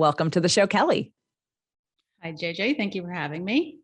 Welcome to the show, Kelly. Hi, JJ. Thank you for having me.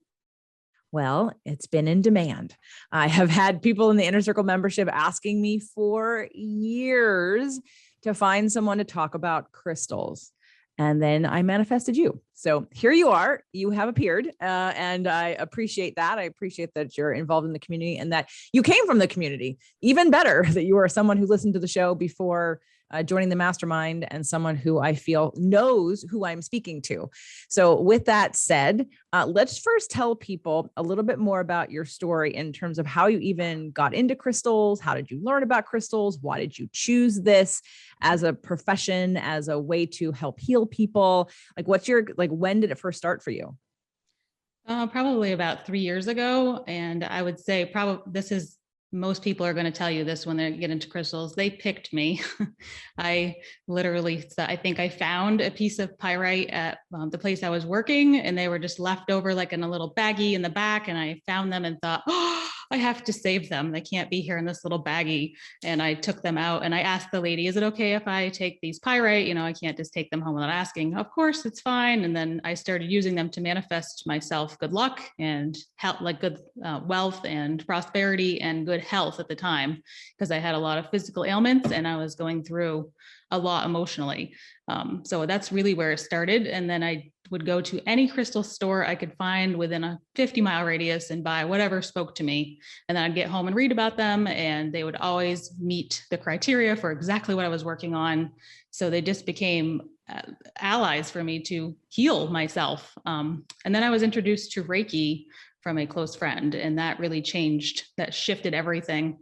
Well, it's been in demand. I have had people in the Inner Circle membership asking me for years to find someone to talk about crystals. And then I manifested you. So here you are. You have appeared. And I appreciate that. I appreciate that you're involved in the community and that you came from the community. Even better that you are someone who listened to the show before joining the mastermind and someone who I feel knows who I'm speaking to. So with that said, let's first tell people a little bit more about your story in terms of how you even got into crystals. How did you learn about crystals? Why did you choose this as a profession, as a way to help heal people? When did it first start for you? Probably about 3 years ago. And I would say probably most people are going to tell you this when they get into crystals. They picked me. I think I found a piece of pyrite at the place I was working, and they were just left over like in a little baggie in the back. And I found them and thought, oh, I have to save them. They can't be here in this little baggie. And I took them out and I asked the lady, is it okay if I take these pyrite? I can't just take them home without asking. Of course, it's fine. And then I started using them to manifest myself good luck and help, like good wealth and prosperity and good health at the time, because I had a lot of physical ailments and I was going through a lot emotionally. So that's really where it started. And then I would go to any crystal store I could find within a 50-mile radius and buy whatever spoke to me. And then I'd get home and read about them, and they would always meet the criteria for exactly what I was working on. So they just became allies for me to heal myself. And then I was introduced to Reiki from a close friend, and that really shifted everything.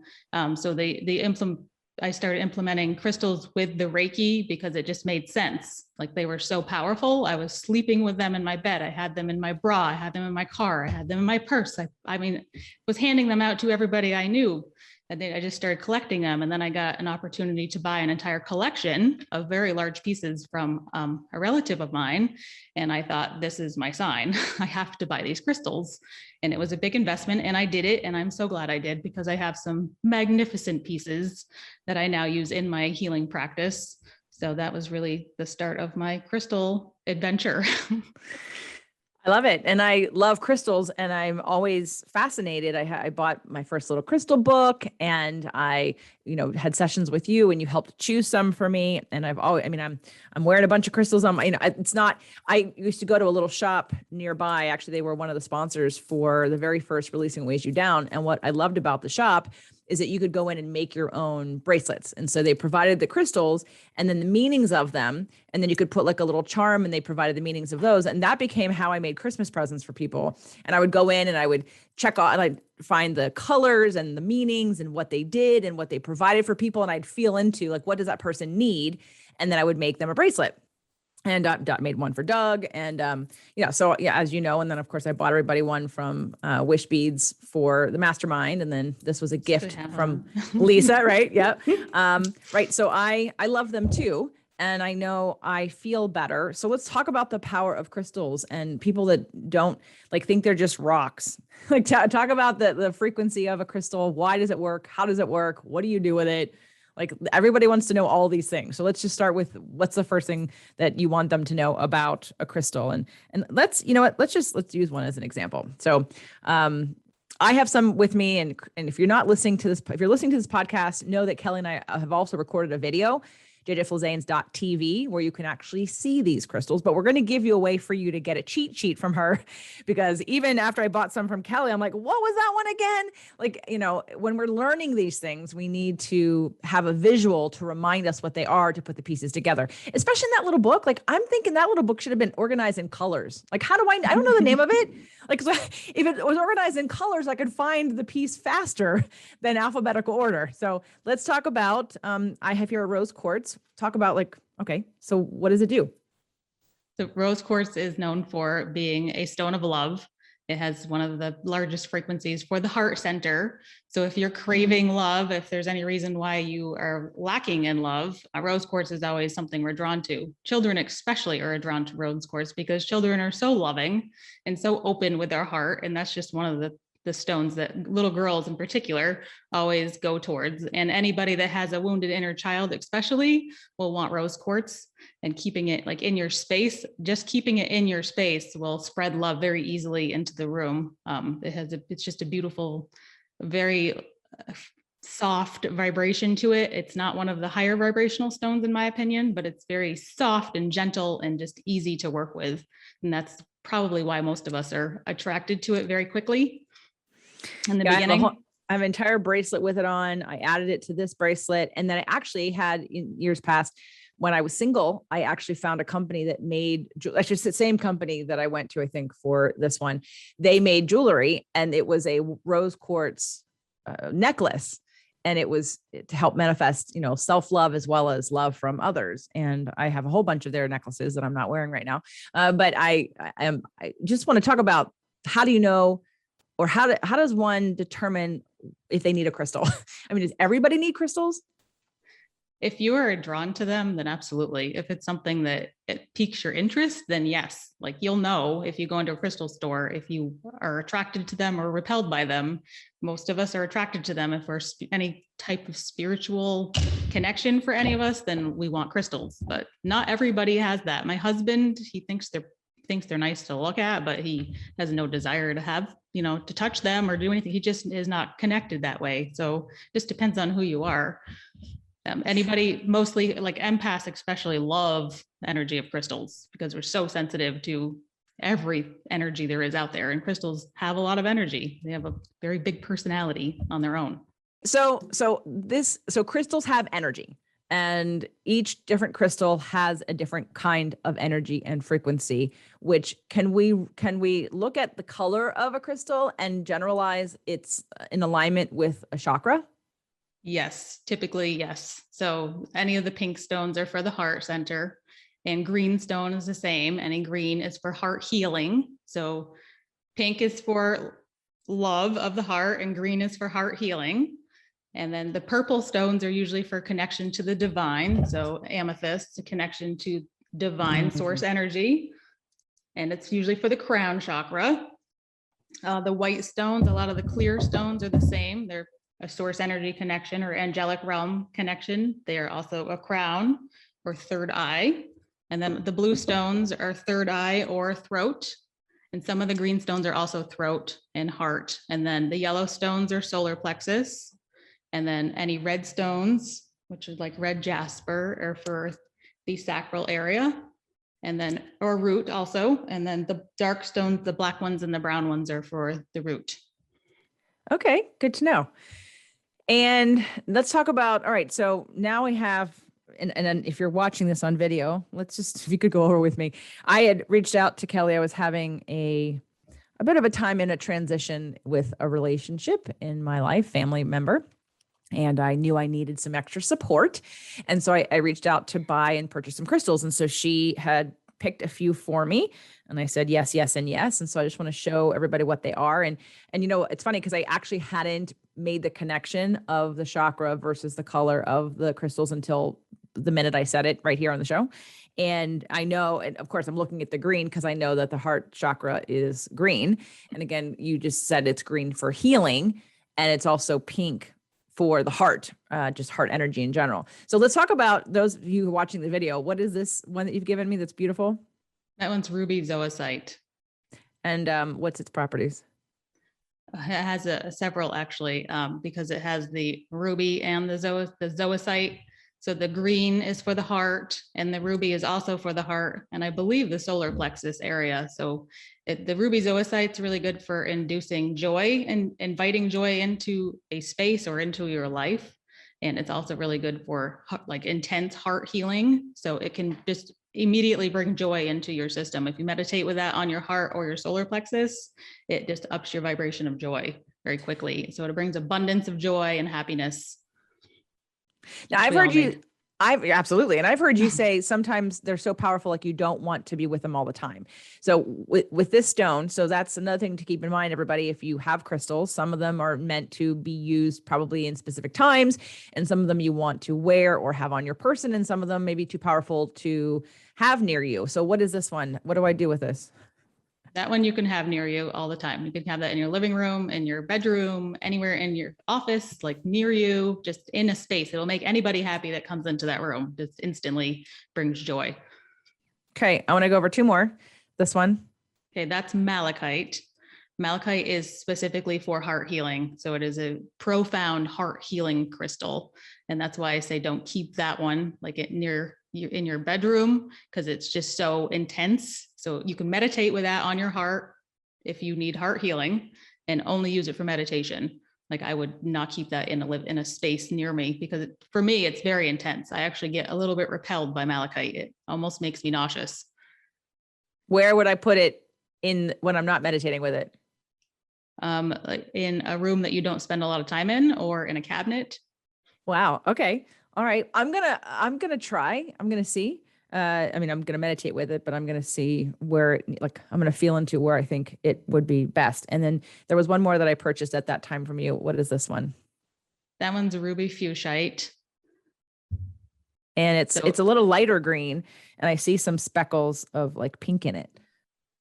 I started implementing crystals with the Reiki because it just made sense. Like, they were so powerful. I was sleeping with them in my bed. I had them in my bra. I had them in my car. I had them in my purse. I was handing them out to everybody I knew. And then I just started collecting them. And then I got an opportunity to buy an entire collection of very large pieces from a relative of mine. And I thought, this is my sign. I have to buy these crystals. And it was a big investment, and I did it. And I'm so glad I did, because I have some magnificent pieces that I now use in my healing practice. So that was really the start of my crystal adventure. I love it. And I love crystals, and I'm always fascinated. I bought my first little crystal book, and I, had sessions with you, and you helped choose some for me. And I'm wearing a bunch of crystals on my, I used to go to a little shop nearby. Actually, they were one of the sponsors for the very first Releasing Weighs You Down. And what I loved about the shop is that you could go in and make your own bracelets. And so they provided the crystals and then the meanings of them. And then you could put like a little charm, and they provided the meanings of those. And that became how I made Christmas presents for people. And I would go in and I would check out, and I'd find the colors and the meanings and what they did and what they provided for people. And I'd feel into like, what does that person need? And then I would make them a bracelet. And made one for Doug. And, as you know, and then of course I bought everybody one from Wish Beads for the mastermind. And then this was a gift from Lisa, right? Yeah. Right. So I love them too. And I know I feel better. So let's talk about the power of crystals and people that don't think they're just rocks. Talk about the frequency of a crystal. Why does it work? How does it work? What do you do with it? Everybody wants to know all these things. So let's just start with what's the first thing that you want them to know about a crystal. And let's use one as an example. So, I have some with me, and if you're listening to this podcast, know that Kelly and I have also recorded a video, jjflazanes.tv, where you can actually see these crystals. But we're going to give you a way for you to get a cheat sheet from her, because even after I bought some from Kelly, I'm like, what was that one again? When we're learning these things, we need to have a visual to remind us what they are, to put the pieces together, especially in that little book. I'm thinking that little book should have been organized in colors. How do I don't know the name of it. So if it was organized in colors, I could find the piece faster than alphabetical order. So let's talk about, I have here a rose quartz. Talk about okay, so what does it do? So rose quartz is known for being a stone of love. It has one of the largest frequencies for the heart center. So if you're craving love, if there's any reason why you are lacking in love, rose quartz is always something we're drawn to. Children especially are drawn to rose quartz because children are so loving and so open with their heart. And that's just one of the stones that little girls in particular always go towards. And anybody that has a wounded inner child especially will want rose quartz, and keeping it like in your space, just keeping it in your space will spread love very easily into the room. It's just a beautiful, very soft vibration to it. It's not one of the higher vibrational stones in my opinion, but it's very soft and gentle and just easy to work with. And that's probably why most of us are attracted to it very quickly in the beginning. I have an entire bracelet with it on. I added it to this bracelet. And then I actually had in years past, when I was single, I actually found a company that made, it's just the same company that I went to, I think, for this one. They made jewelry, and it was a rose quartz necklace. And it was to help manifest, self-love as well as love from others. And I have a whole bunch of their necklaces that I'm not wearing right now. But I just want to talk about, how do you know, or how does one determine if they need a crystal? I mean, does everybody need crystals? If you are drawn to them, then absolutely. If it's something that it piques your interest, then yes, like you'll know if you go into a crystal store, if you are attracted to them or repelled by them. Most of us are attracted to them. If we're any type of spiritual connection for any of us, then we want crystals, but not everybody has that. My husband, he thinks they're nice to look at, but he has no desire to have, to touch them or do anything. He just is not connected that way. So just depends on who you are. Anybody, mostly like empaths especially, love the energy of crystals because we're so sensitive to every energy there is out there, and crystals have a lot of energy. They have a very big personality on their own. So crystals have energy, and each different crystal has a different kind of energy and frequency. Which can we look at the color of a crystal and generalize it's in alignment with a chakra? Yes, typically, yes. So any of the pink stones are for the heart center, and green stone is the same. And green is for heart healing. So pink is for love of the heart, and green is for heart healing. And then the purple stones are usually for connection to the divine. So amethyst, a connection to divine source energy. And it's usually for the crown chakra. The white stones, a lot of the clear stones are the same. They're a source energy connection or angelic realm connection. They are also a crown or third eye. And then the blue stones are third eye or throat. And some of the green stones are also throat and heart. And then the yellow stones are solar plexus. And then any red stones, which is like red jasper, are for the sacral area. And then, or root also. And then the dark stones, the black ones and the brown ones, are for the root. Okay, good to know. And let's talk about, all right, so now we have, and if you're watching this on video, if you could go over with me. I had reached out to Kelly. I was having a bit of a time in a transition with a relationship in my life, family member, and I knew I needed some extra support. And so I reached out to buy and purchase some crystals. And so she had picked a few for me, and I said, yes, yes, and yes. And so I just want to show everybody what they are. And it's funny because I actually hadn't made the connection of the chakra versus the color of the crystals until the minute I said it right here on the show. And I know, and of course I'm looking at the green because I know that the heart chakra is green. And again, you just said it's green for healing, and it's also pink for the heart, just heart energy in general. So let's talk about those of you watching the video. What is this one that you've given me that's beautiful? That one's ruby zoisite. And what's its properties? It has several actually, because it has the ruby and the zoisite. So the green is for the heart, and the ruby is also for the heart, and I believe the solar plexus area. So the ruby zoisite is really good for inducing joy and inviting joy into a space or into your life. And it's also really good for like intense heart healing. So it can just immediately bring joy into your system. If you meditate with that on your heart or your solar plexus, it just ups your vibration of joy very quickly. So it brings abundance of joy and happiness. Now I've heard you, absolutely. And I've heard you say sometimes they're so powerful, like you don't want to be with them all the time. So with this stone, so that's another thing to keep in mind, everybody. If you have crystals, some of them are meant to be used probably in specific times, and some of them you want to wear or have on your person, and some of them may be too powerful to have near you. So what is this one? What do I do with this? that one you can have near you all the time. You can have that in your living room, in your bedroom, anywhere in your office, like near you, just in a space. It'll make anybody happy that comes into that room. Just instantly brings joy. Okay. I want to go over two more. This one. Okay, that's malachite. Malachite is specifically for heart healing. So it is a profound heart healing crystal. And that's why I say don't keep that one like it near you in your bedroom, because it's just so intense. So you can meditate with that on your heart if you need heart healing, and only use it for meditation. Like I would not keep that in a space near me, because for me, it's very intense. I actually get a little bit repelled by malachite. It almost makes me nauseous. Where would I put it in when I'm not meditating with it? Like in a room that you don't spend a lot of time in, or in a cabinet. Wow. Okay. All right. I'm gonna try. I'm gonna see. I mean, I'm gonna meditate with it, but I'm gonna see where like I'm gonna feel into where I think it would be best. And then there was one more that I purchased at that time from you. What is this one? That one's a ruby fuchsite. And it's a little lighter green, and I see some speckles of like pink in it.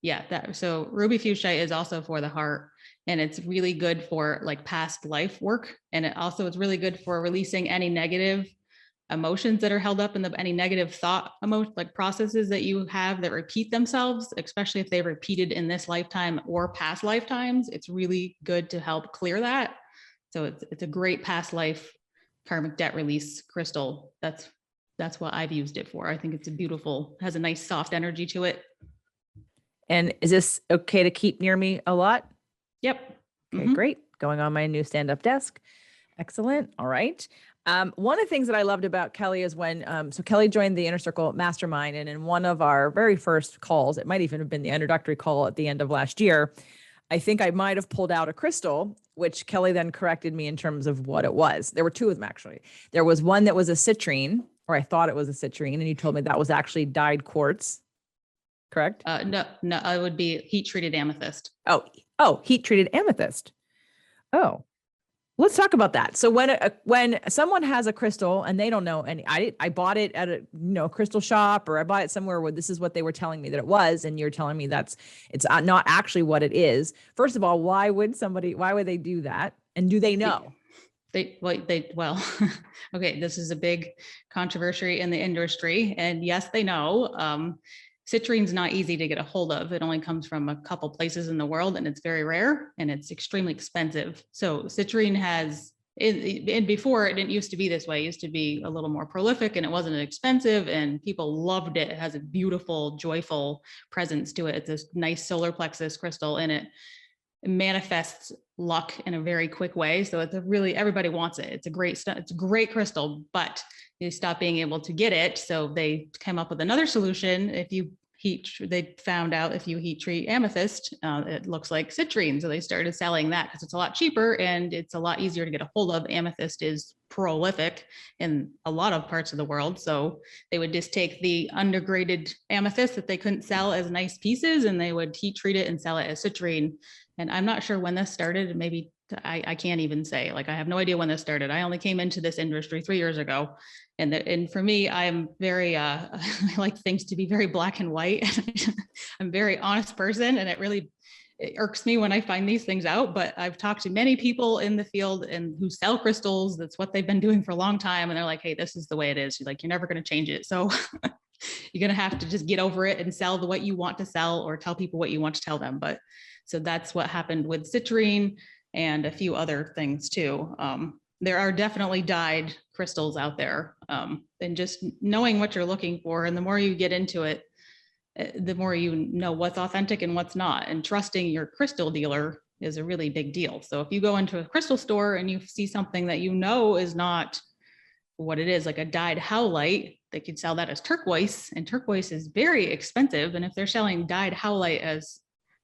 Yeah, so ruby fuchsite is also for the heart, and it's really good for like past life work. And it also is really good for releasing any negative emotions that are held up in any negative thought like processes that you have that repeat themselves, especially if they've repeated in this lifetime or past lifetimes. It's really good to help clear that. So it's a great past life karmic debt release crystal. That's what I've used it for. I think it's has a nice soft energy to it. And is this okay to keep near me a lot? Yep. Okay, great. Going on my new stand-up desk. Excellent. All right. One of the things that I loved about Kelly is so Kelly joined the Inner Circle Mastermind, and in one of our very first calls, it might even have been the introductory call at the end of last year, I think I might have pulled out a crystal, which Kelly then corrected me in terms of what it was. There were two of them, actually. There was one that was a citrine, or I thought it was a citrine, and you told me that was actually dyed quartz, correct? No, it would be heat treated amethyst. Oh, heat treated amethyst. Oh, let's talk about that. So when someone has a crystal and they don't know any, I bought it at a crystal shop, or I bought it somewhere where this is what they were telling me that it was, and you're telling me it's not actually what it is. First of all, why would they do that? And do they know? Well, okay, this is a big controversy in the industry, and yes, they know. Citrine's not easy to get a hold of. It only comes from a couple places in the world, and it's very rare, and it's extremely expensive. So citrine and before it didn't used to be this way. It used to be a little more prolific, and it wasn't expensive, and people loved it. It has a beautiful, joyful presence to it. It's this nice solar plexus crystal, and it manifests luck in a very quick way. So everybody wants it. It's a great crystal, but they stopped being able to get it. So they came up with another solution. They found out if you heat treat amethyst, it looks like citrine. So they started selling that because it's a lot cheaper and it's a lot easier to get a hold of. Amethyst is prolific in a lot of parts of the world. So they would just take the undergraded amethyst that they couldn't sell as nice pieces, and they would heat treat it and sell it as citrine. And I'm not sure when this started. Maybe I can't even say, like, I have no idea when this started. I only came into this industry 3 years ago. And for me, I'm very, I like things to be very black and white. I'm a very honest person, and it irks me when I find these things out. But I've talked to many people in the field and who sell crystals. That's what they've been doing for a long time. And they're like, hey, this is the way it is. You're never going to change it. So you're going to have to just get over it and sell what you want to sell, or tell people what you want to tell them. But so that's what happened with citrine and a few other things too. There are definitely dyed crystals out there. And just knowing what you're looking for, and the more you get into it, the more you know what's authentic and what's not. And trusting your crystal dealer is a really big deal. So if you go into a crystal store and you see something that you know is not what it is, like a dyed howlite, they could sell that as turquoise, and turquoise is very expensive. And if they're selling dyed howlite as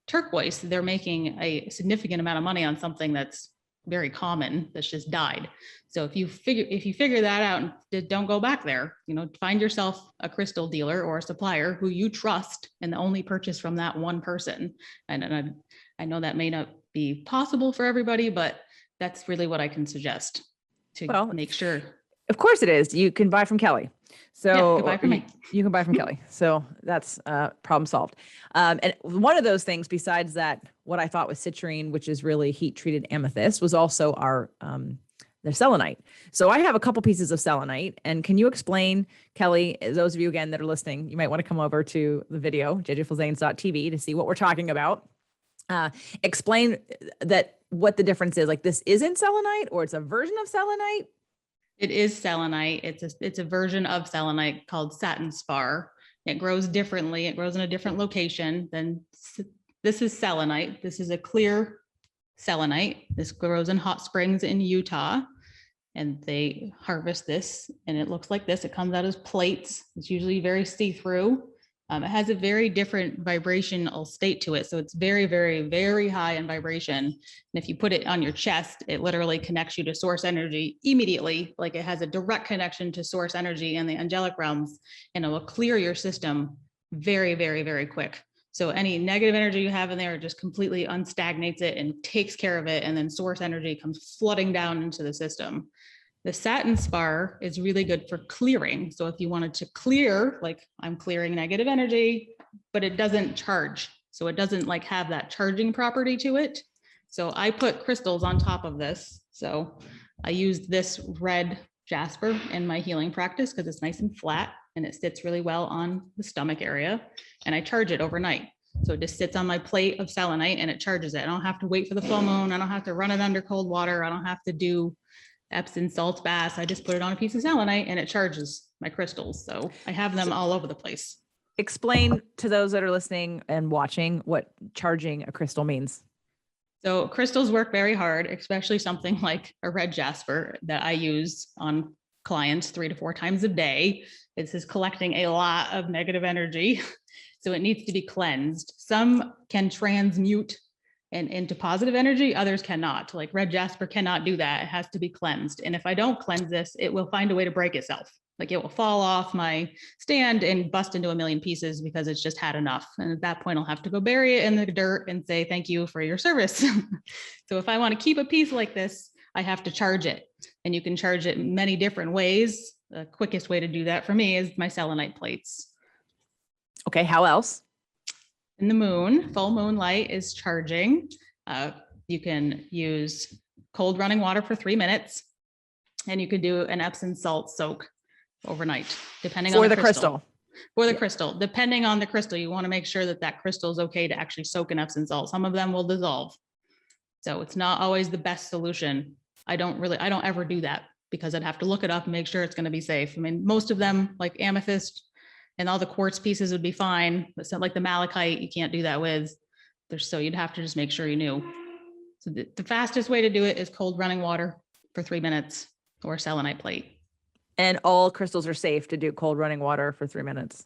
turquoise, they're making a significant amount of money on something that's very common, that's just dyed. So if you figure that out, and don't go back there, find yourself a crystal dealer or a supplier who you trust, and only purchase from that one person. And I know that may not be possible for everybody, but that's really what I can suggest to make sure. Of course it is. You can buy from Kelly. So Goodbye for me. you can buy from Kelly. So that's problem solved. And one of those things, besides that, what I thought was citrine, which is really heat treated amethyst, was also our the selenite. So I have a couple pieces of selenite. And can you explain, Kelly, those of you again that are listening, you might want to come over to the video, jjflazanes.tv, to see what we're talking about. Explain that what the difference is. Like, this isn't selenite, or it's a version of selenite. It is selenite. It's a version of selenite called satin spar. It grows differently. It grows in a different location than this is selenite. This is a clear selenite. This grows in hot springs in Utah, and they harvest this, and it looks like this. It comes out as plates. It's usually very see-through. It has a very different vibrational state to it. So it's very, very, very high in vibration. And if you put it on your chest, it literally connects you to source energy immediately. Like, it has a direct connection to source energy in the angelic realms, and it will clear your system very, very, very quick. So any negative energy you have in there just completely unstagnates it and takes care of it. And then source energy comes flooding down into the system. The satin spar is really good for clearing. So if you wanted to clear, like I'm clearing negative energy, but it doesn't charge. So it doesn't like have that charging property to it. So I put crystals on top of this. So I used this red jasper in my healing practice because it's nice and flat and it sits really well on the stomach area. And I charge it overnight. So it just sits on my plate of selenite and it charges it. I don't have to wait for the full moon. I don't have to run it under cold water. I don't have to do Epsom salt baths. I just put it on a piece of selenite and it charges my crystals. So I have them all over the place. Explain to those that are listening and watching what charging a crystal means. So crystals work very hard, especially something like a red jasper that I use on clients 3 to 4 times a day. This is collecting a lot of negative energy. So it needs to be cleansed. Some can transmute and into positive energy, others cannot. Like red jasper cannot do that. It has to be cleansed. And if I don't cleanse this, it will find a way to break itself. Like it will fall off my stand and bust into a million pieces because it's just had enough. And at that point, I'll have to go bury it in the dirt and say, thank you for your service. So if I want to keep a piece like this, I have to charge it. And you can charge it in many different ways. The quickest way to do that for me is my selenite plates. Okay, how else? In the moon, full moonlight is charging. You can use cold running water for 3 minutes, and you could do an Epsom salt soak overnight, depending on the crystal. For the crystal, depending on the crystal, you want to make sure that that crystal is okay to actually soak in Epsom salt. Some of them will dissolve, so it's not always the best solution. I don't ever do that because I'd have to look it up and make sure it's going to be safe. I mean, most of them, like amethyst and all the quartz pieces, would be fine, but something like the malachite, you can't do that with. So you'd have to just make sure you knew. So the fastest way to do it is cold running water for 3 minutes or selenite plate. And all crystals are safe to do cold running water for 3 minutes.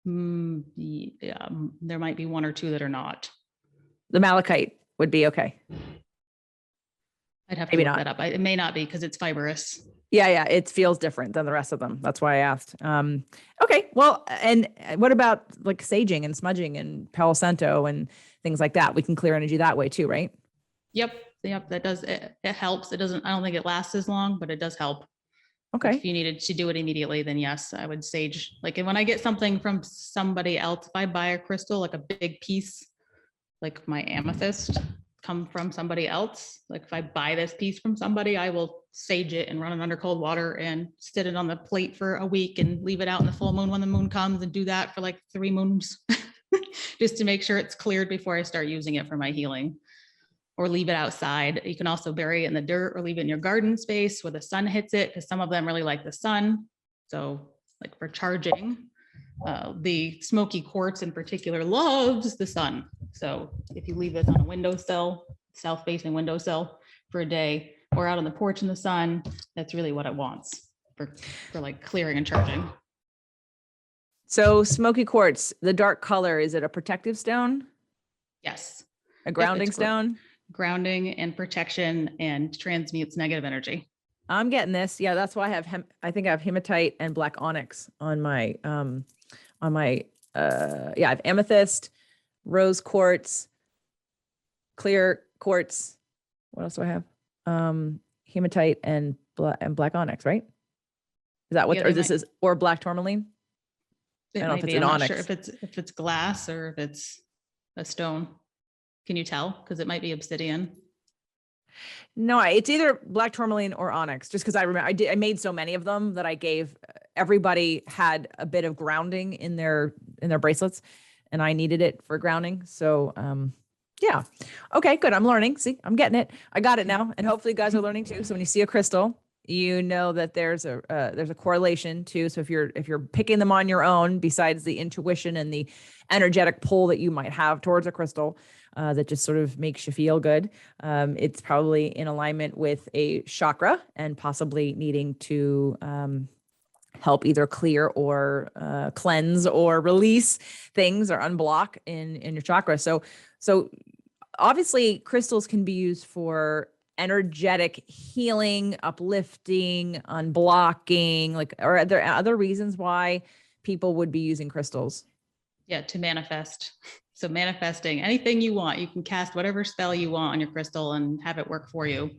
Yeah, there might be 1 or 2 that are not. The malachite would be okay. I'd have to look that up. It may not be because it's fibrous. Yeah, it feels different than the rest of them. That's why I asked. Okay, well, and what about like saging and smudging and Palo Santo and things like that? We can clear energy that way too, right? Yep, that does. It helps. It doesn't. I don't think it lasts as long, but it does help. Okay. If you needed to do it immediately, then yes, I would sage. Like when I get something from somebody else, if I buy a crystal, like a big piece, like my amethyst, come from somebody else. Like if I buy this piece from somebody, I will sage it and run it under cold water and sit it on the plate for a week and leave it out in the full moon when the moon comes, and do that for like 3 moons just to make sure it's cleared before I start using it for my healing. Or leave it outside. You can also bury it in the dirt or leave it in your garden space where the sun hits it, because some of them really like the sun. So like for charging, the smoky quartz in particular loves the sun. So if you leave this on a windowsill, south-facing windowsill for a day, or out on the porch in the sun, that's really what it wants for like clearing and charging. So smoky quartz, the dark color, is it a protective stone? Yes. A grounding stone? Grounding and protection, and transmutes negative energy. I'm getting this. Yeah, that's why I think I have hematite and black onyx on my I have amethyst, rose quartz, clear quartz. What else do I have? Hematite and black onyx, right? Is that what, Yeah, or they this might. is, or black tourmaline? I It don't know if might it's be. an I'm not sure onyx. if it's glass or if it's a stone. Can you tell? Because it might be obsidian. No, it's either black tourmaline or onyx. Just because I remember, I made so many of them that I gave everybody had a bit of grounding in their bracelets, and I needed it for grounding. So, yeah, okay, good. I'm learning. See, I'm getting it. I got it now, and hopefully, you guys are learning too. So when you see a crystal, you know that there's a correlation too. So if you're picking them on your own, besides the intuition and the energetic pull that you might have towards a crystal, that just sort of makes you feel good. It's probably in alignment with a chakra and possibly needing to help either clear or cleanse or release things or unblock in your chakra. So obviously crystals can be used for energetic healing, uplifting, unblocking. Like, are there other reasons why people would be using crystals? Yeah, to manifest. So manifesting anything you want, you can cast whatever spell you want on your crystal and have it work for you.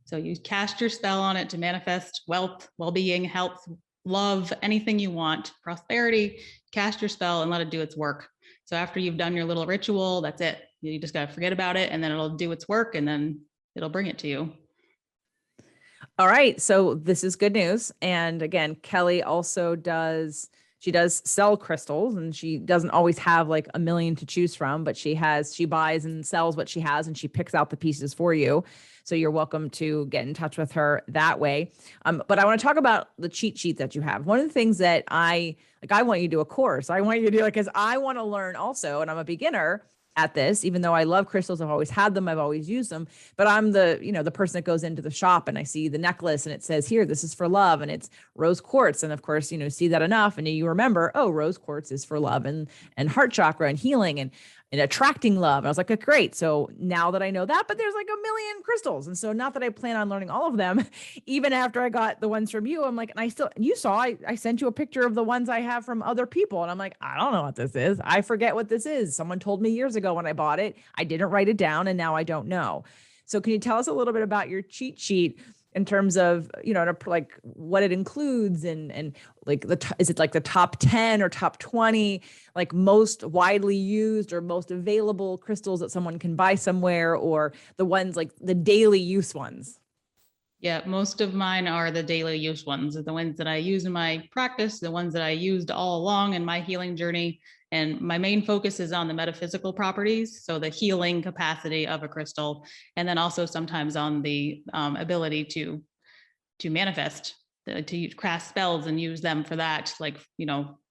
So you cast your spell on it to manifest wealth, well-being, health, love, anything you want, prosperity, cast your spell and let it do its work. So after you've done your little ritual, that's it. You just got to forget about it and then it'll do its work and then it'll bring it to you. All right. So this is good news. And again, Kelly also she does sell crystals, and she doesn't always have like a million to choose from, but she buys and sells what she has, and she picks out the pieces for you. So you're welcome to get in touch with her that way. But I want to talk about the cheat sheet that you have. One of the things that I want you to do a course. I want you to do, like, because I want to learn also, and I'm a beginner at this, even though I love crystals. I've always had them. I've always used them, but I'm the person that goes into the shop and I see the necklace and it says here, this is for love, and it's rose quartz. And of course, see that enough. And you remember, oh, rose quartz is for love and heart chakra and healing and attracting love. And I was like, great. So now that I know that, but there's like a million crystals. And so not that I plan on learning all of them, even after I got the ones from you, I'm like, and you saw, I sent you a picture of the ones I have from other people. And I'm like, I don't know what this is. I forget what this is. Someone told me years ago when I bought it. I didn't write it down and now I don't know. So can you tell us a little bit about your cheat sheet in terms of, like what it includes and like is it like the top 10 or top 20, like most widely used or most available crystals that someone can buy somewhere, or the ones like the daily use ones? Yeah, most of mine are the daily use ones, the ones that I use in my practice, the ones that I used all along in my healing journey. And my main focus is on the metaphysical properties, so the healing capacity of a crystal, and then also sometimes on the ability to manifest, to cast spells and use them for that, like,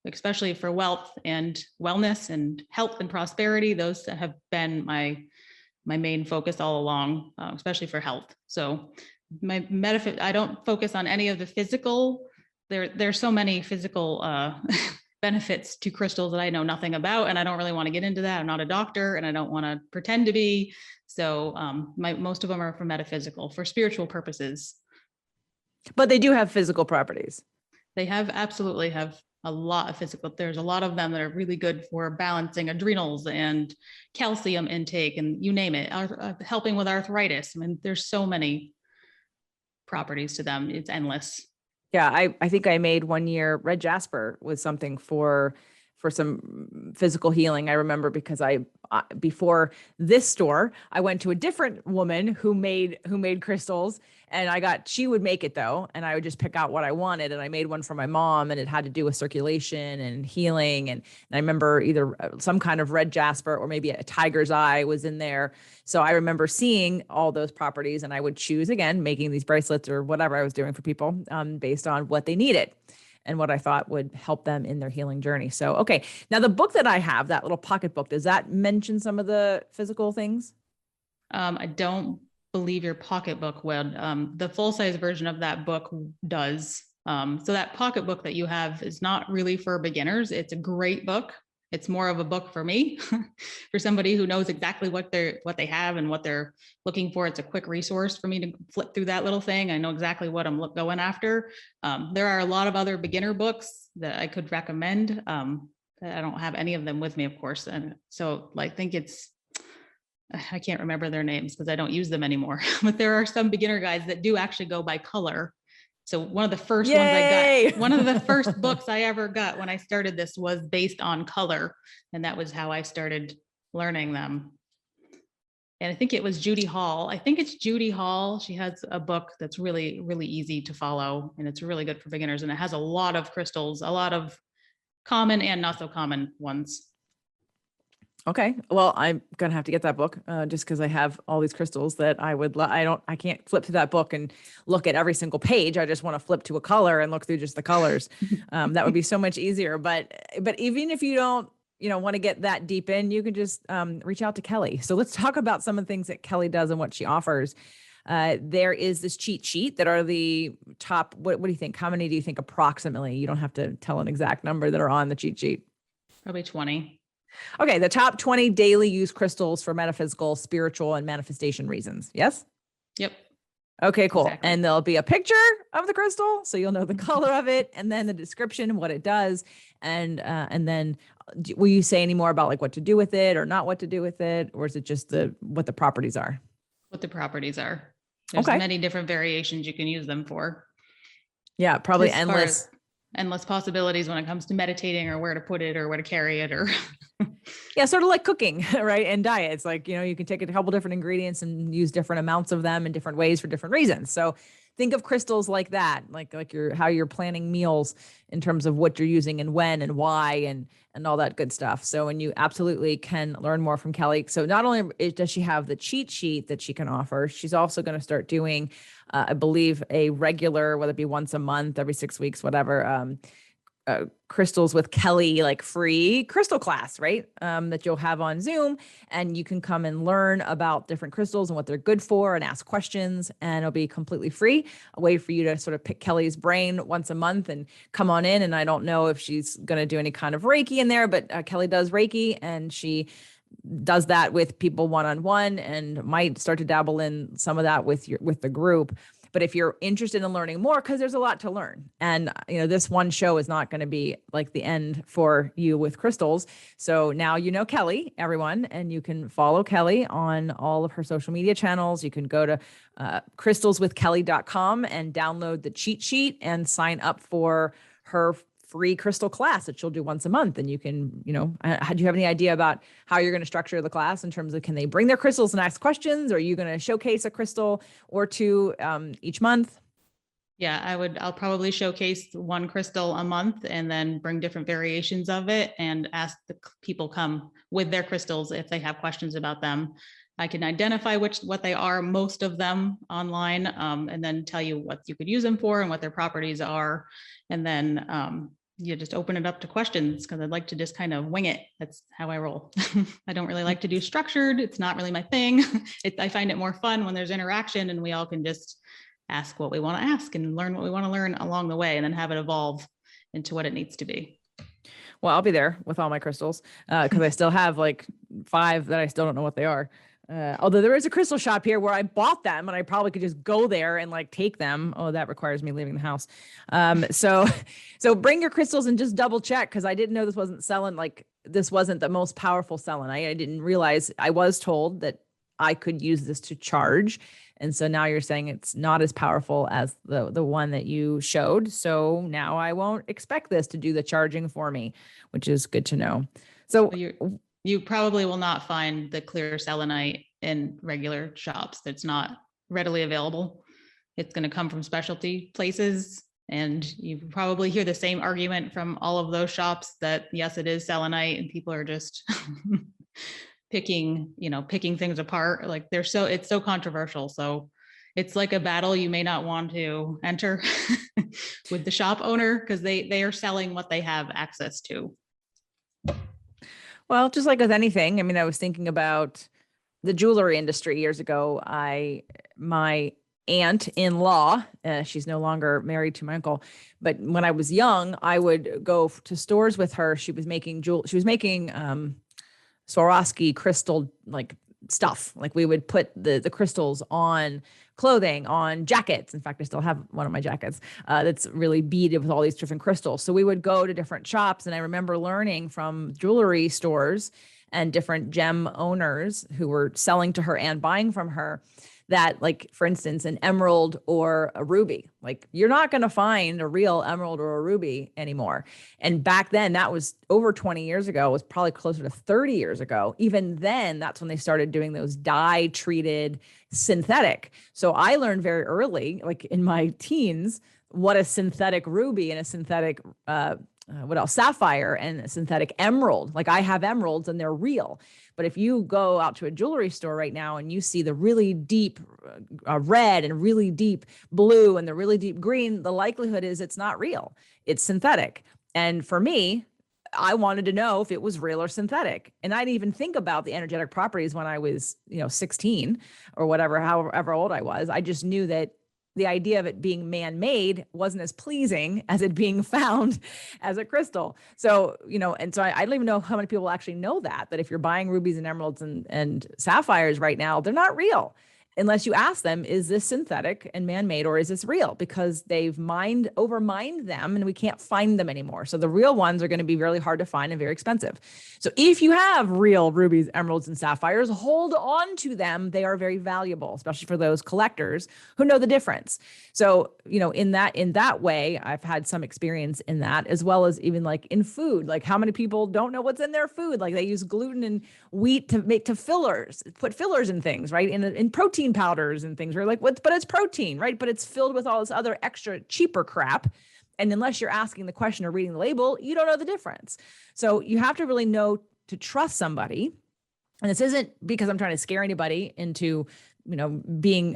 especially for wealth and wellness and health and prosperity. Those have been my main focus all along, especially for health. So I don't focus on any of the physical. There's so many physical benefits to crystals that I know nothing about, and I don't really want to get into that. I'm not a doctor, and I don't want to pretend to be. So most of them are for metaphysical, for spiritual purposes. But they do have physical properties. They absolutely have a lot of physical. There's a lot of them that are really good for balancing adrenals and calcium intake and you name it, helping with arthritis. I mean, there's so many properties to them. It's endless. Yeah, I think I made one year red jasper was something for some physical healing. I remember because before this store, I went to a different woman who made crystals, and she would make it though, and I would just pick out what I wanted, and I made one for my mom, and it had to do with circulation and healing, and I remember either some kind of red jasper or maybe a tiger's eye was in there. So I remember seeing all those properties, and I would choose, again, making these bracelets or whatever I was doing for people, based on what they needed and what I thought would help them in their healing journey. So, okay. Now the book that I have, that little pocket book, does that mention some of the physical things? I don't believe your pocketbook would. The full-size version of that book does. So that pocketbook that you have is not really for beginners. It's a great book. It's more of a book for me, for somebody who knows exactly what they have and what they're looking for. It's a quick resource for me to flip through that little thing. I know exactly what I'm going after. There are a lot of other beginner books that I could recommend. I don't have any of them with me, of course. And so I think I can't remember their names because I don't use them anymore, but there are some beginner guides that do actually go by color. So one of the first ones I Yay! got, one of the first books I ever got when I started this was based on color. And that was how I started learning them. And I think it was Judy Hall. I think it's Judy Hall. She has a book that's really, really easy to follow, and it's really good for beginners. And it has a lot of crystals, a lot of common and not so common ones. Okay. Well, I'm going to have to get that book just because I have all these crystals that I can't flip through that book and look at every single page. I just want to flip to a color and look through just the colors. That would be so much easier. But even if you don't, want to get that deep in, you can just reach out to Kelly. So let's talk about some of the things that Kelly does and what she offers. There is this cheat sheet that are the top. What do you think? How many do you think approximately? You don't have to tell an exact number that are on the cheat sheet. Probably 20. Okay, the top 20 daily use crystals for metaphysical, spiritual, and manifestation reasons. Yes? Yep. Okay, cool. Exactly. And there'll be a picture of the crystal, so you'll know the color of it, and then the description, what it does, and then will you say any more about like what to do with it or not what to do with it, or is it just what the properties are? What the properties are. There's many different variations you can use them for. Yeah, probably endless possibilities when it comes to meditating or where to put it or where to carry it or yeah, sort of like cooking, right? And diet. It's like, you can take a couple different ingredients and use different amounts of them in different ways for different reasons. So think of crystals like that, like how you're planning meals in terms of what you're using and when and why and all that good stuff. So, and you absolutely can learn more from Kelly. So not only does she have the cheat sheet that she can offer, she's also going to start doing, I believe, a regular, whether it be once a month, every 6 weeks, whatever, crystals with Kelly, like free crystal class, right? That you'll have on Zoom, and you can come and learn about different crystals and what they're good for and ask questions, and it'll be completely free, a way for you to sort of pick Kelly's brain once a month and come on in. And I don't know if she's going to do any kind of Reiki in there, but Kelly does Reiki, and she does that with people one-on-one and might start to dabble in some of that with the group. But if you're interested in learning more, because there's a lot to learn, and this one show is not going to be like the end for you with crystals. So now Kelly, everyone, and you can follow Kelly on all of her social media channels. You can go to crystalswithkelly.com and download the cheat sheet and sign up for her free crystal class that she'll do once a month. And you can, do you have any idea about how you're going to structure the class in terms of, can they bring their crystals and ask questions? Or are you going to showcase a crystal or two each month? Yeah, I'll probably showcase one crystal a month and then bring different variations of it and ask the people come with their crystals if they have questions about them. I can identify what they are, most of them online, and then tell you what you could use them for and what their properties are. And then you just open it up to questions, because I'd like to just kind of wing it. That's how I roll. I don't really like to do structured. It's not really my thing. I find it more fun when there's interaction and we all can just ask what we want to ask and learn what we want to learn along the way, and then have it evolve into what it needs to be. Well, I'll be there with all my crystals because I still have like 5 that I still don't know what they are. Although there is a crystal shop here where I bought them and I probably could just go there and like take them. Oh, that requires me leaving the house. So bring your crystals and just double check, because I didn't know this wasn't the most powerful selenite. I didn't realize. I was told that I could use this to charge. And so now you're saying it's not as powerful as the one that you showed. So now I won't expect this to do the charging for me, which is good to know. So you probably will not find the clear selenite in regular shops. It's not readily available. It's going to come from specialty places. And you probably hear the same argument from all of those shops that, yes, it is selenite, and people are just picking things apart. Like it's so controversial. So it's like a battle you may not want to enter with the shop owner, because they are selling what they have access to. Well, just like with anything, I mean, I was thinking about the jewelry industry years ago. My aunt-in-law, she's no longer married to my uncle, but when I was young, I would go to stores with her. She was making Swarovski crystal like stuff. Like we would put the crystals on clothing, on jackets. In fact, I still have one of my jackets that's really beaded with all these different crystals. So we would go to different shops, and I remember learning from jewelry stores and different gem owners who were selling to her and buying from her that, like, for instance, an emerald or a ruby, like you're not going to find a real emerald or a ruby anymore. And back then, that was over 20 years ago, it was probably closer to 30 years ago. Even then, that's when they started doing those dye treated synthetic. So I learned very early, like in my teens, what a synthetic ruby and a synthetic what else? Sapphire and a synthetic emerald. Like I have emeralds and they're real. But if you go out to a jewelry store right now and you see the really deep red and really deep blue and the really deep green, the likelihood is it's not real. It's synthetic. And for me, I wanted to know if it was real or synthetic. And I didn't even think about the energetic properties when I was, 16 or whatever, however old I was. I just knew that the idea of it being man-made wasn't as pleasing as it being found as a crystal. So, and so I don't even know how many people actually know that if you're buying rubies and emeralds and sapphires right now, they're not real. Unless you ask them, is this synthetic and man-made or is this real? Because they've overmined them and we can't find them anymore. So the real ones are going to be really hard to find and very expensive. So if you have real rubies, emeralds, and sapphires, hold on to them. They are very valuable, especially for those collectors who know the difference. So, in that way, I've had some experience in that, as well as even like in food. Like how many people don't know what's in their food? Like they use gluten and wheat to put fillers in things, right? In protein powders and things. We're like, but it's protein, right? But it's filled with all this other extra cheaper crap. And unless you're asking the question or reading the label, you don't know the difference. So you have to really know to trust somebody. And this isn't because I'm trying to scare anybody into, being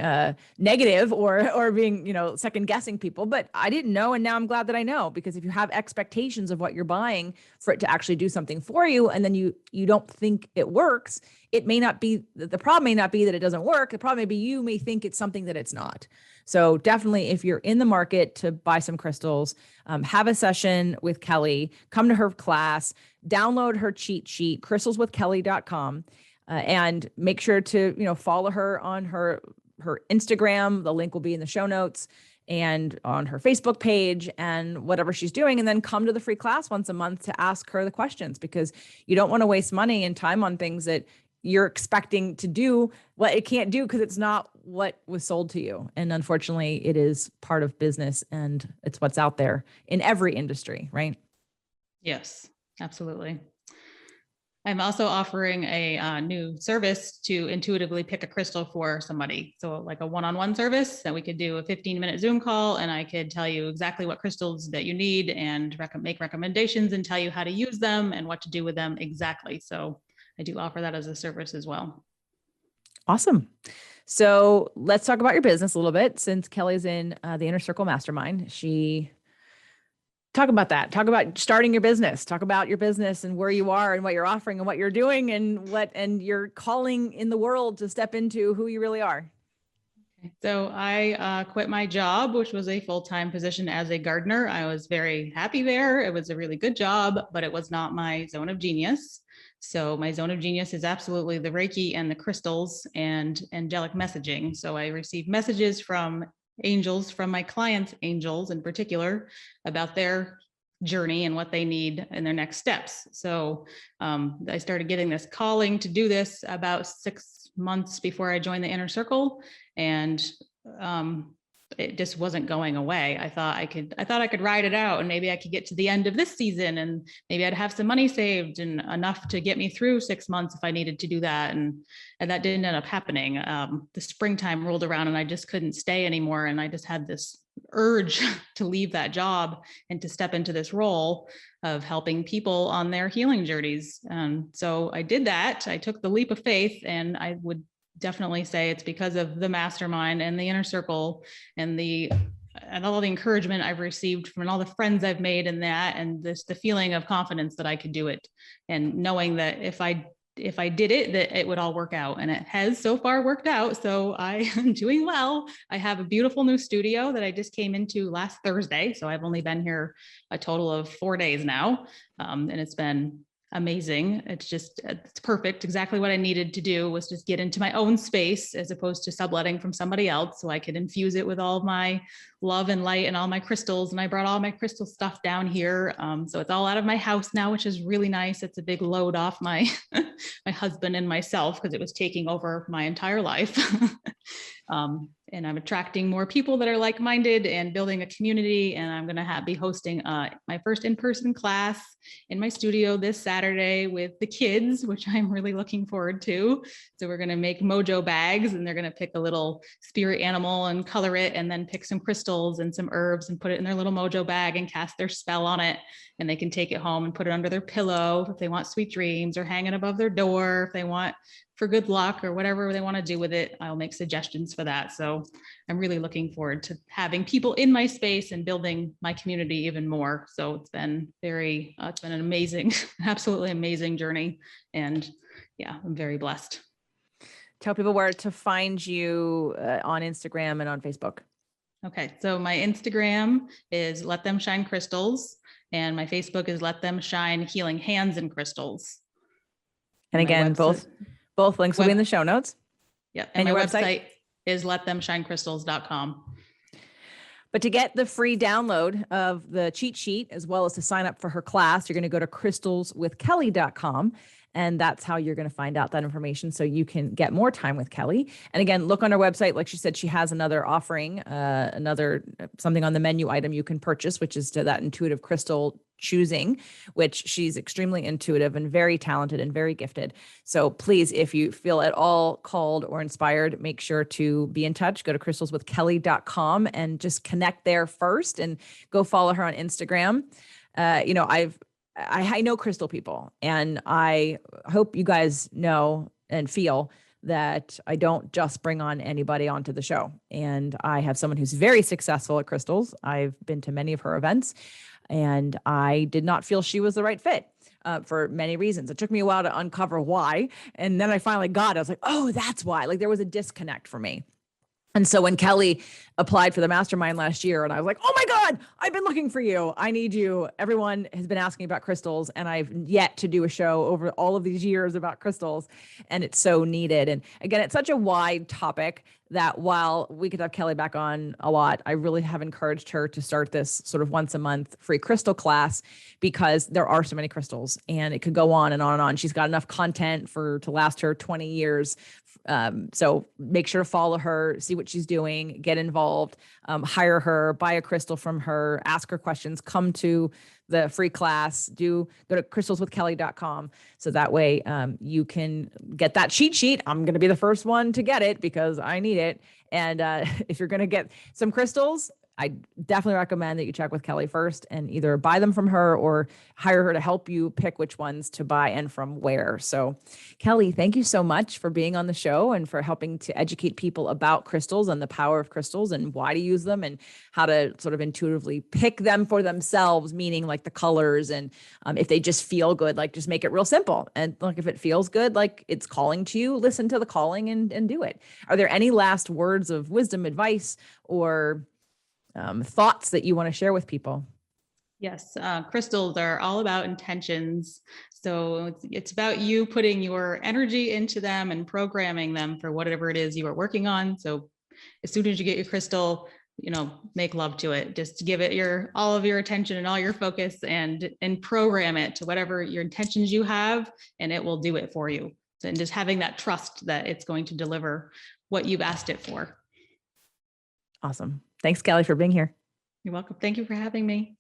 negative or being, second guessing people, but I didn't know. And now I'm glad that I know, because if you have expectations of what you're buying for it to actually do something for you, and then you don't think it works, it may not be, the problem may not be that it doesn't work. The problem may be you may think it's something that it's not. So definitely, if you're in the market to buy some crystals, have a session with Kelly, come to her class, download her cheat sheet, crystalswithkelly.com. And make sure to, follow her on her Instagram. The link will be in the show notes, and on her Facebook page and whatever she's doing. And then come to the free class once a month to ask her the questions, because you don't want to waste money and time on things that you're expecting to do what it can't do, because it's not what was sold to you. And unfortunately, it is part of business, and it's what's out there in every industry, right? Yes, absolutely. I'm also offering a new service to intuitively pick a crystal for somebody. So like a one-on-one service that we could do a 15-minute Zoom call, and I could tell you exactly what crystals that you need and make recommendations and tell you how to use them and what to do with them exactly. So I do offer that as a service as well. Awesome. So let's talk about your business a little bit. Since Kelly's in the Inner Circle Mastermind, talk about that. Talk about starting your business. Talk about your business and where you are and what you're offering and what you're doing and your calling in the world to step into who you really are. So I quit my job, which was a full-time position as a gardener. I was very happy there. It was a really good job, but it was not my zone of genius. So my zone of genius is absolutely the Reiki and the crystals and angelic messaging. So I receive messages from angels, from my clients' angels in particular, about their journey and what they need in their next steps. So I started getting this calling to do this about 6 months before I joined the Inner Circle, and it just wasn't going away. I thought I could ride it out, and maybe I could get to the end of this season, and maybe I'd have some money saved and enough to get me through 6 months if I needed to do that. And that didn't end up happening. The springtime rolled around and I just couldn't stay anymore. And I just had this urge to leave that job and to step into this role of helping people on their healing journeys. So I did that. I took the leap of faith, and I would definitely say it's because of the mastermind and the Inner Circle and all the encouragement I've received from all the friends I've made in that, and the feeling of confidence that I could do it, and knowing that if I did it, that it would all work out. And it has so far worked out. So I am doing well. I have a beautiful new studio that I just came into last Thursday. So I've only been here a total of 4 days now. And it's been amazing. It's perfect. Exactly what I needed to do was just get into my own space as opposed to subletting from somebody else, so I could infuse it with all of my love and light and all my crystals. And I brought all my crystal stuff down here. So it's all out of my house now, which is really nice. It's a big load off my husband and myself, because it was taking over my entire life. And I'm attracting more people that are like-minded and building a community. And I'm going to be hosting my first in-person class in my studio this Saturday with the kids, which I'm really looking forward to. So we're going to make mojo bags, and they're going to pick a little spirit animal and color it, and then pick some crystals and some herbs and put it in their little mojo bag and cast their spell on it. And they can take it home and put it under their pillow if they want sweet dreams, or hang it above their door if they want for good luck, or whatever they want to do with it. I'll make suggestions for that. So I'm really looking forward to having people in my space and building my community even more. So it's been it's been an amazing, absolutely amazing journey. And yeah, I'm very blessed. Tell people where to find you on Instagram and on Facebook. Okay. So my Instagram is Let Them Shine Crystals, and my Facebook is Let Them Shine Healing Hands and Crystals. And again, both links will be in the show notes. Yep. And my website is letthemshinecrystals.com. But to get the free download of the cheat sheet, as well as to sign up for her class, you're going to go to crystalswithkelly.com. And that's how you're going to find out that information, so you can get more time with Kelly. And again, look on her website. Like she said, she has another offering, something on the menu item you can purchase, which is to that intuitive crystal choosing, which she's extremely intuitive and very talented and very gifted. So please, if you feel at all called or inspired, make sure to be in touch. Go to crystalswithkelly.com and just connect there first, and go follow her on Instagram. I know crystal people, and I hope you guys know and feel that I don't just bring on anybody onto the show. And I have someone who's very successful at crystals. I've been to many of her events, and I did not feel she was the right fit for many reasons. It took me a while to uncover why. And then I finally got it. I was like, oh, that's why. Like, there was a disconnect for me. And so when Kelly applied for the mastermind last year, and I was like, oh my God, I've been looking for you. I need you. Everyone has been asking about crystals, and I've yet to do a show over all of these years about crystals, and it's so needed. And again, it's such a wide topic that while we could have Kelly back on a lot, I really have encouraged her to start this sort of once a month free crystal class, because there are so many crystals, and it could go on and on and on. She's got enough content to last her 20 years. So make sure to follow her, see what she's doing, get involved, hire her, buy a crystal from her, ask her questions, come to the free class, go to crystalswithkelly.com. So that way you can get that cheat sheet. I'm going to be the first one to get it because I need it. And if you're going to get some crystals, I definitely recommend that you check with Kelly first and either buy them from her or hire her to help you pick which ones to buy and from where. So Kelly, thank you so much for being on the show and for helping to educate people about crystals and the power of crystals and why to use them and how to sort of intuitively pick them for themselves, meaning like the colors, and if they just feel good, like just make it real simple. And like, if it feels good, like it's calling to you, listen to the calling and do it. Are there any last words of wisdom, advice, or thoughts that you want to share with people? Yes, crystals are all about intentions. So it's about you putting your energy into them and programming them for whatever it is you are working on. So as soon as you get your crystal, make love to it. Just give it all of your attention and all your focus, and program it to whatever your intentions you have, and it will do it for you. And just having that trust that it's going to deliver what you've asked it for. Awesome. Thanks, Kelly, for being here. You're welcome. Thank you for having me.